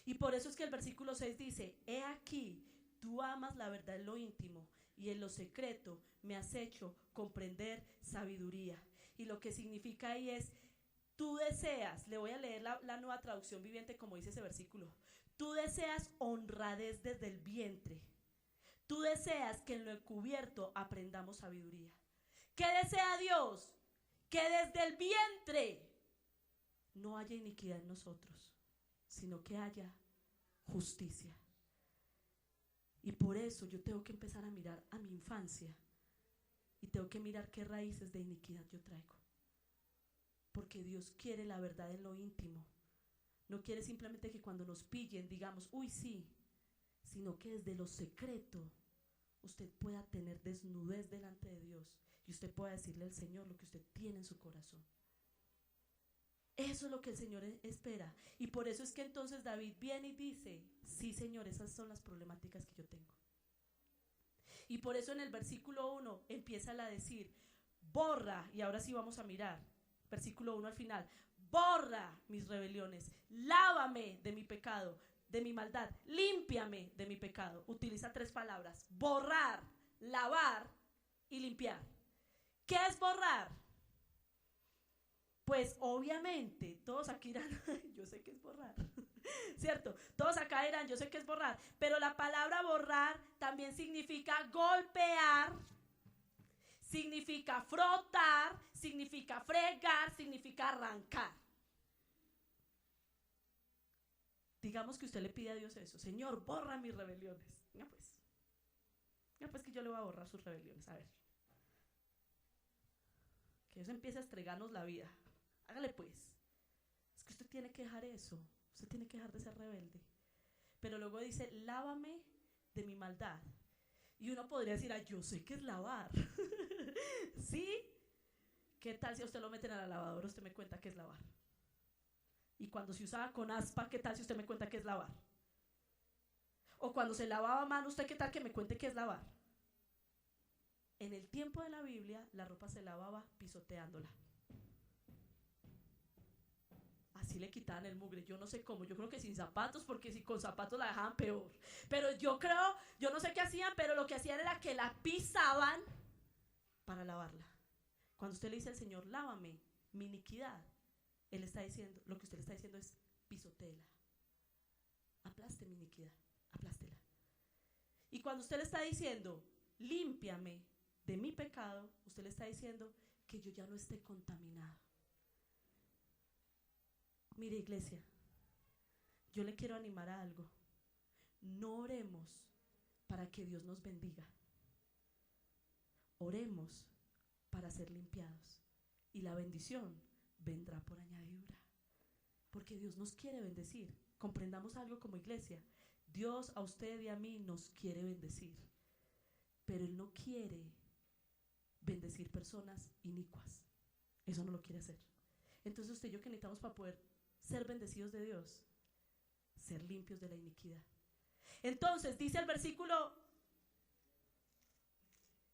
Y por eso es que el versículo 6 dice, he aquí, tú amas la verdad en lo íntimo y en lo secreto me has hecho comprender sabiduría. Y lo que significa ahí es, tú deseas, le voy a leer la nueva traducción viviente como dice ese versículo. Tú deseas honradez desde el vientre. Tú deseas que en lo encubierto aprendamos sabiduría. ¿Qué desea Dios? Que desde el vientre no haya iniquidad en nosotros, sino que haya justicia. Y por eso yo tengo que empezar a mirar a mi infancia y tengo que mirar qué raíces de iniquidad yo traigo. Porque Dios quiere la verdad en lo íntimo. No quiere simplemente que cuando nos pillen digamos, uy sí, sino que desde lo secreto usted pueda tener desnudez delante de Dios y usted pueda decirle al Señor lo que usted tiene en su corazón. Eso es lo que el Señor espera. Y por eso es que entonces David viene y dice, sí, Señor, esas son las problemáticas que yo tengo. Y por eso en el versículo 1 empieza a decir, borra, y ahora sí vamos a mirar, versículo 1 al final, borra mis rebeliones, lávame de mi pecado, de mi maldad, límpiame de mi pecado. Utiliza 3 palabras, borrar, lavar y limpiar. ¿Qué es borrar? Pues obviamente todos aquí dirán, yo sé que es borrar, ¿cierto? Todos acá dirán, yo sé que es borrar, pero la palabra borrar también significa golpear, significa frotar, significa fregar, significa arrancar. Digamos que usted le pide a Dios eso, Señor, borra mis rebeliones. Venga pues que yo le voy a borrar sus rebeliones, a ver. Que Dios empiece a estregarnos la vida. Hágale pues. Es que usted tiene que dejar eso. Usted tiene que dejar de ser rebelde. Pero luego dice, lávame de mi maldad. Y uno podría decir, yo sé que es lavar. ¿Sí? ¿Qué tal si a usted lo meten a la lavadora? Usted me cuenta que es lavar. Y cuando se usaba con aspa, ¿qué tal si usted me cuenta que es lavar? O cuando se lavaba a mano, ¿usted qué tal que me cuente que es lavar? En el tiempo de la Biblia, la ropa se lavaba pisoteándola. Así le quitaban el mugre, yo no sé cómo, yo creo que sin zapatos, porque si con zapatos la dejaban peor. Pero yo no sé qué hacían, pero lo que hacían era que la pisaban para lavarla. Cuando usted le dice al Señor, lávame mi iniquidad, Él está diciendo, lo que usted le está diciendo es, pisotéela. Aplaste mi iniquidad, aplástela. Y cuando usted le está diciendo, límpiame de mi pecado, usted le está diciendo que yo ya no esté contaminado. Mire, iglesia, yo le quiero animar a algo. No oremos para que Dios nos bendiga. Oremos para ser limpiados. Y la bendición vendrá por añadidura. Porque Dios nos quiere bendecir. Comprendamos algo como iglesia. Dios a usted y a mí nos quiere bendecir. Pero Él no quiere bendecir personas inicuas. Eso no lo quiere hacer. Entonces usted y yo, ¿qué necesitamos para poder ser bendecidos de Dios? Ser limpios de la iniquidad. Entonces dice el versículo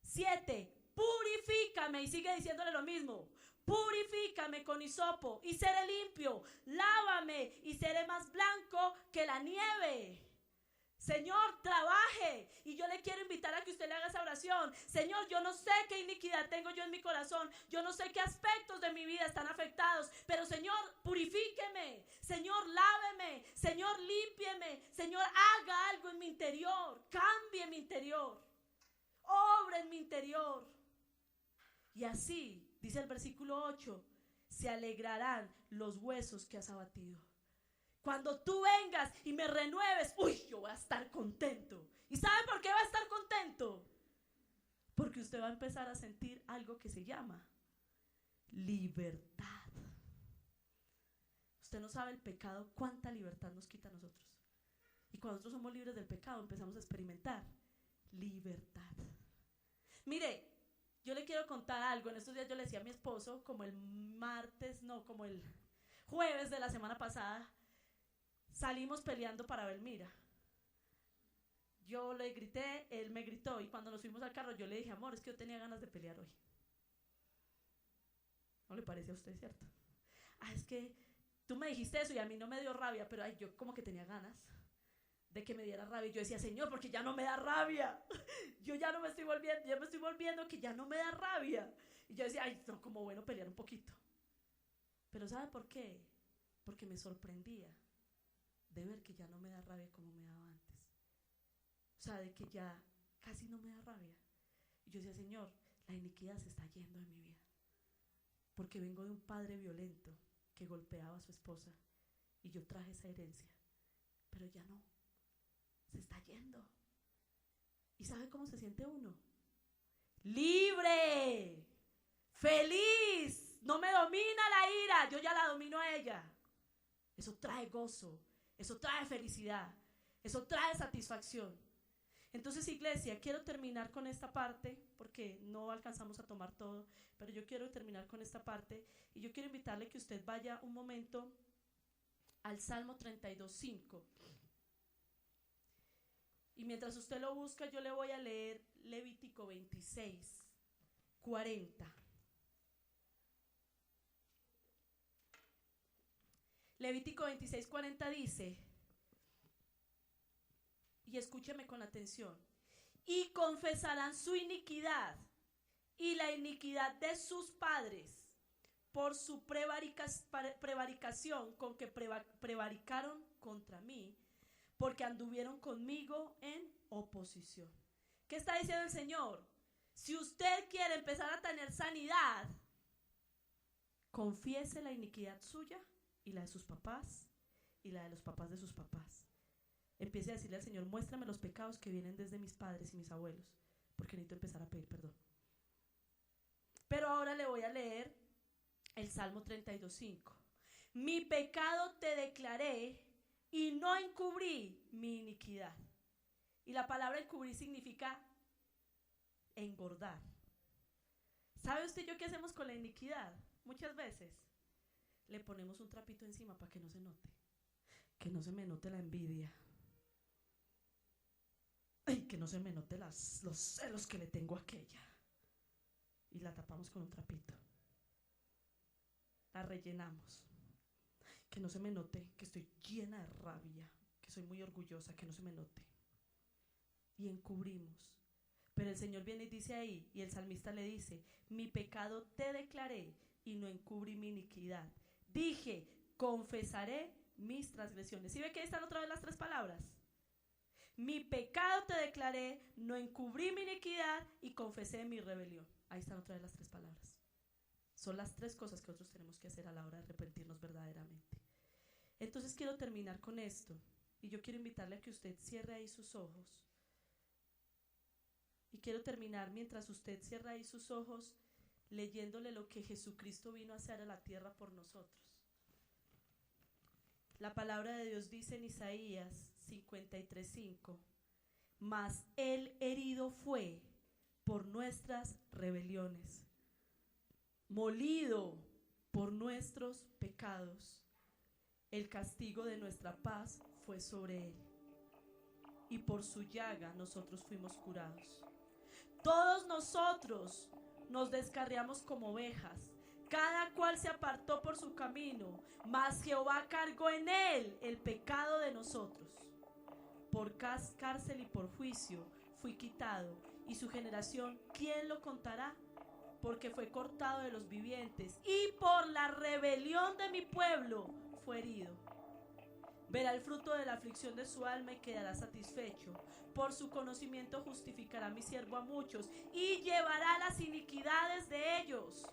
7, purifícame, y sigue diciéndole lo mismo. Purifícame con hisopo y seré limpio. Lávame y seré más blanco que la nieve. Señor, trabaje. Y yo le quiero invitar a que usted le haga esa oración. Señor, yo no sé qué iniquidad tengo yo en mi corazón. Yo no sé qué aspectos de mi vida están afectados. Pero Señor, purifíqueme. Señor, láveme. Señor, límpieme. Señor, haga algo en mi interior. Cambie mi interior. Obra en mi interior. Y así, dice el versículo 8, se alegrarán los huesos que has abatido. Cuando tú vengas y me renueves, yo voy a estar contento. ¿Y saben por qué va a estar contento? Porque usted va a empezar a sentir algo que se llama libertad. Usted no sabe el pecado, cuánta libertad nos quita a nosotros. Y cuando nosotros somos libres del pecado, empezamos a experimentar libertad. Mire, yo le quiero contar algo. En estos días yo le decía a mi esposo, como el jueves de la semana pasada, salimos peleando para Belmira. Yo le grité, él me gritó, y cuando nos fuimos al carro yo le dije, amor, es que yo tenía ganas de pelear hoy. ¿No le parece a usted, cierto? Es que tú me dijiste eso y a mí no me dio rabia, pero yo como que tenía ganas de que me diera rabia. Y yo decía, Señor, porque ya no me da rabia. Yo ya no me estoy volviendo, ya me estoy volviendo que ya no me da rabia. Y yo decía, no, como bueno pelear un poquito. Pero ¿sabe por qué? Porque me sorprendía de ver que ya no me da rabia como me daba antes. O sea, de que ya casi no me da rabia. Y yo decía, Señor, la iniquidad se está yendo de mi vida. Porque vengo de un padre violento que golpeaba a su esposa. Y yo traje esa herencia. Pero ya no. Se está yendo. ¿Y sabe cómo se siente uno? Libre. Feliz. No me domina la ira. Yo ya la domino a ella. Eso trae gozo. Eso trae felicidad. Eso trae satisfacción. Entonces, iglesia, quiero terminar con esta parte, porque no alcanzamos a tomar todo, pero yo quiero terminar con esta parte, y yo quiero invitarle que usted vaya un momento al Salmo 32:5. Y mientras usted lo busca, yo le voy a leer Levítico 26:40. Levítico 26:40 dice, y escúcheme con atención, y confesarán su iniquidad y la iniquidad de sus padres por su prevaricación con que prevaricaron contra mí, porque anduvieron conmigo en oposición. ¿Qué está diciendo el Señor? Si usted quiere empezar a tener sanidad, confiese la iniquidad suya y la de sus papás y la de los papás de sus papás. Empiece a decirle al Señor, muéstrame los pecados que vienen desde mis padres y mis abuelos, porque necesito empezar a pedir perdón. Pero ahora le voy a leer el Salmo 32:5. Mi pecado te declaré y no encubrí mi iniquidad. Y la palabra encubrir significa engordar. ¿Sabe usted yo qué hacemos con la iniquidad? Muchas veces le ponemos un trapito encima para que no se note. Que no se me note la envidia. Ay, que no se me note los celos que le tengo a aquella. Y la tapamos con un trapito. La rellenamos. Que no se me note que estoy llena de rabia, que soy muy orgullosa, que no se me note. Y encubrimos. Pero el Señor viene y dice ahí, y el salmista le dice, mi pecado te declaré y no encubrí mi iniquidad. Dije, confesaré mis transgresiones. ¿Sí ve que ahí están otra vez las tres palabras? Mi pecado te declaré, no encubrí mi iniquidad y confesé mi rebelión. Ahí están otra vez las tres palabras. Son las tres cosas que nosotros tenemos que hacer a la hora de arrepentirnos verdaderamente. Entonces quiero terminar con esto. Y yo quiero invitarle a que usted cierre ahí sus ojos. Y quiero terminar mientras usted cierra ahí sus ojos, leyéndole lo que Jesucristo vino a hacer a la tierra por nosotros. La palabra de Dios dice en Isaías 53:5: mas Él herido fue por nuestras rebeliones, molido por nuestros pecados. El castigo de nuestra paz fue sobre Él, y por su llaga nosotros fuimos curados. Todos nosotros nos descarriamos como ovejas, cada cual se apartó por su camino, mas Jehová cargó en Él el pecado de nosotros. Por cárcel y por juicio fui quitado, y su generación, ¿quién lo contará? Porque fue cortado de los vivientes, y por la rebelión de mi pueblo fue herido. Verá el fruto de la aflicción de su alma y quedará satisfecho. Por su conocimiento justificará mi siervo a muchos, y llevará las iniquidades de ellos.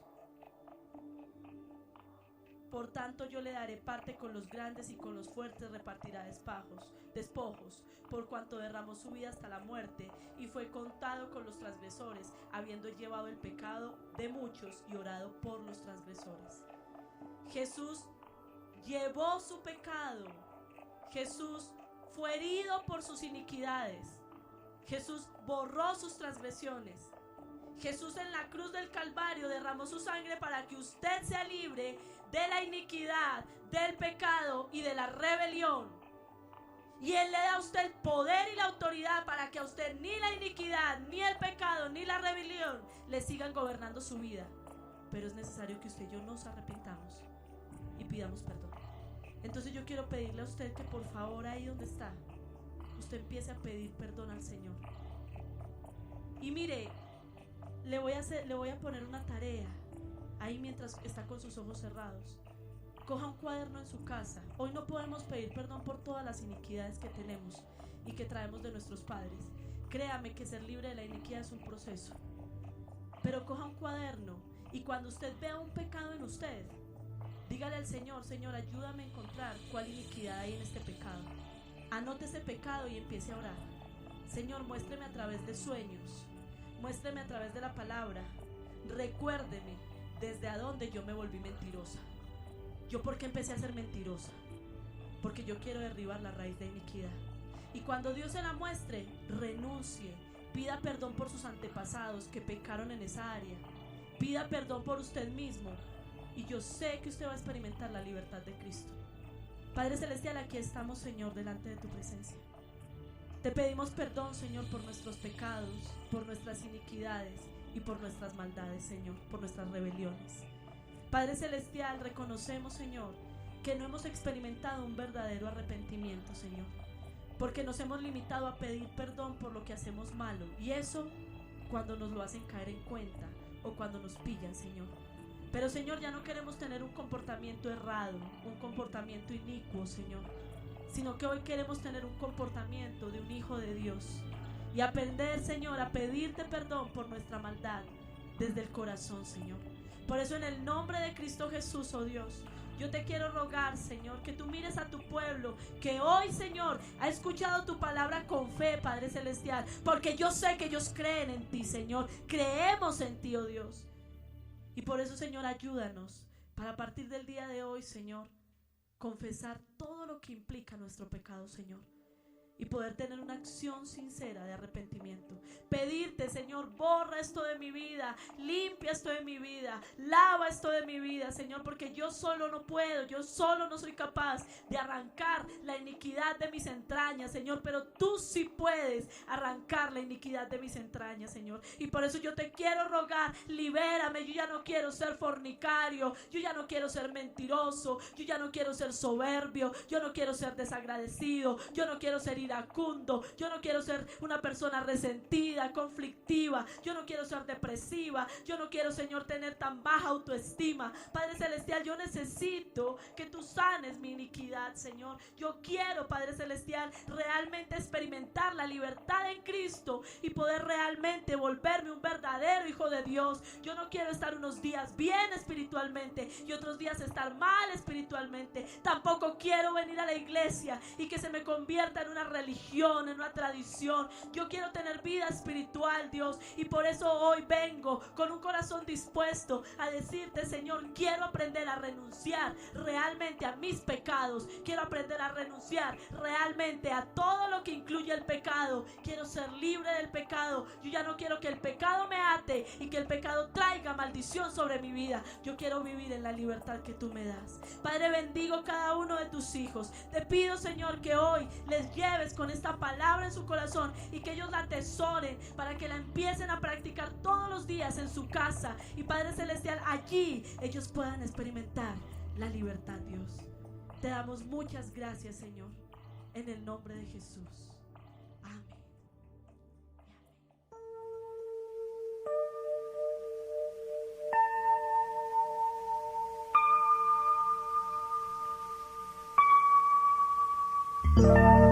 Por tanto yo le daré parte con los grandes, y con los fuertes repartirá despojos, por cuanto derramó su vida hasta la muerte, y fue contado con los transgresores, habiendo llevado el pecado de muchos y orado por los transgresores. Jesús llevó su pecado. Jesús fue herido por sus iniquidades. Jesús borró sus transgresiones. Jesús en la cruz del Calvario derramó su sangre para que usted sea libre de la iniquidad, del pecado y de la rebelión. Y Él le da a usted el poder y la autoridad para que a usted ni la iniquidad, ni el pecado, ni la rebelión le sigan gobernando su vida. Pero es necesario que usted y yo nos arrepintamos y pidamos perdón. Entonces yo quiero pedirle a usted que por favor ahí donde está, usted empiece a pedir perdón al Señor. Y mire, le voy a poner una tarea ahí mientras está con sus ojos cerrados. Coja un cuaderno en su casa. Hoy no podemos pedir perdón por todas las iniquidades que tenemos y que traemos de nuestros padres. Créame que ser libre de la iniquidad es un proceso. Pero coja un cuaderno y cuando usted vea un pecado en usted, dígale al Señor: Señor, ayúdame a encontrar cuál iniquidad hay en este pecado. Anote ese pecado y empiece a orar. Señor, muéstreme a través de sueños, muéstreme a través de la palabra. Recuérdeme desde a dónde yo me volví mentirosa. ¿Yo por qué empecé a ser mentirosa? Porque yo quiero derribar la raíz de iniquidad. Y cuando Dios se la muestre, renuncie, pida perdón por sus antepasados que pecaron en esa área. Pida perdón por usted mismo. Y yo sé que usted va a experimentar la libertad de Cristo. Padre Celestial, aquí estamos, Señor, delante de tu presencia. Te pedimos perdón, Señor, por nuestros pecados, por nuestras iniquidades y por nuestras maldades, Señor, por nuestras rebeliones. Padre Celestial, reconocemos, Señor, que no hemos experimentado un verdadero arrepentimiento, Señor, porque nos hemos limitado a pedir perdón por lo que hacemos malo, y eso cuando nos lo hacen caer en cuenta o cuando nos pillan, Señor. Pero, Señor, ya no queremos tener un comportamiento errado, un comportamiento inicuo, Señor, sino que hoy queremos tener un comportamiento de un hijo de Dios y aprender, Señor, a pedirte perdón por nuestra maldad desde el corazón, Señor. Por eso, en el nombre de Cristo Jesús, oh Dios, yo te quiero rogar, Señor, que tú mires a tu pueblo, que hoy, Señor, ha escuchado tu palabra con fe, Padre Celestial, porque yo sé que ellos creen en ti, Señor, creemos en ti, oh Dios. Y por eso, Señor, ayúdanos para a partir del día de hoy, Señor, confesar todo lo que implica nuestro pecado, Señor, y poder tener una acción sincera de arrepentimiento. Pedirte, Señor, borra esto de mi vida, limpia esto de mi vida, lava esto de mi vida, Señor, porque yo solo no puedo, yo solo no soy capaz de arrancar la iniquidad de mis entrañas, Señor, pero tú sí puedes arrancar la iniquidad de mis entrañas, Señor. Y por eso yo te quiero rogar, libérame. Yo ya no quiero ser fornicario, yo ya no quiero ser mentiroso, yo ya no quiero ser soberbio, yo no quiero ser desagradecido, yo no quiero ser iracundo. Yo no quiero ser una persona resentida, conflictiva. Yo no quiero ser depresiva. Yo no quiero, Señor, tener tan baja autoestima. Padre Celestial, yo necesito que tú sanes mi iniquidad, Señor. Yo quiero, Padre Celestial, realmente experimentar la libertad en Cristo y poder realmente volverme un verdadero hijo de Dios. Yo no quiero estar unos días bien espiritualmente y otros días estar mal espiritualmente. Tampoco quiero venir a la iglesia y que se me convierta en una religión, en una tradición. Yo quiero tener vida espiritual, Dios, y por eso hoy vengo con un corazón dispuesto a decirte, Señor, quiero aprender a renunciar realmente a mis pecados. Quiero aprender a renunciar realmente a todo lo que incluye el pecado. Quiero ser libre del pecado. Yo ya no quiero que el pecado me ate y que el pecado traiga maldición sobre mi vida. Yo quiero vivir en la libertad que tú me das. Padre, bendigo cada uno de tus hijos. Te pido, Señor, que hoy les lleves con esta palabra en su corazón y que ellos la atesoren para que la empiecen a practicar todos los días en su casa. Y Padre Celestial, allí ellos puedan experimentar la libertad, Dios. Te damos muchas gracias, Señor, en el nombre de Jesús. Amén. Amén.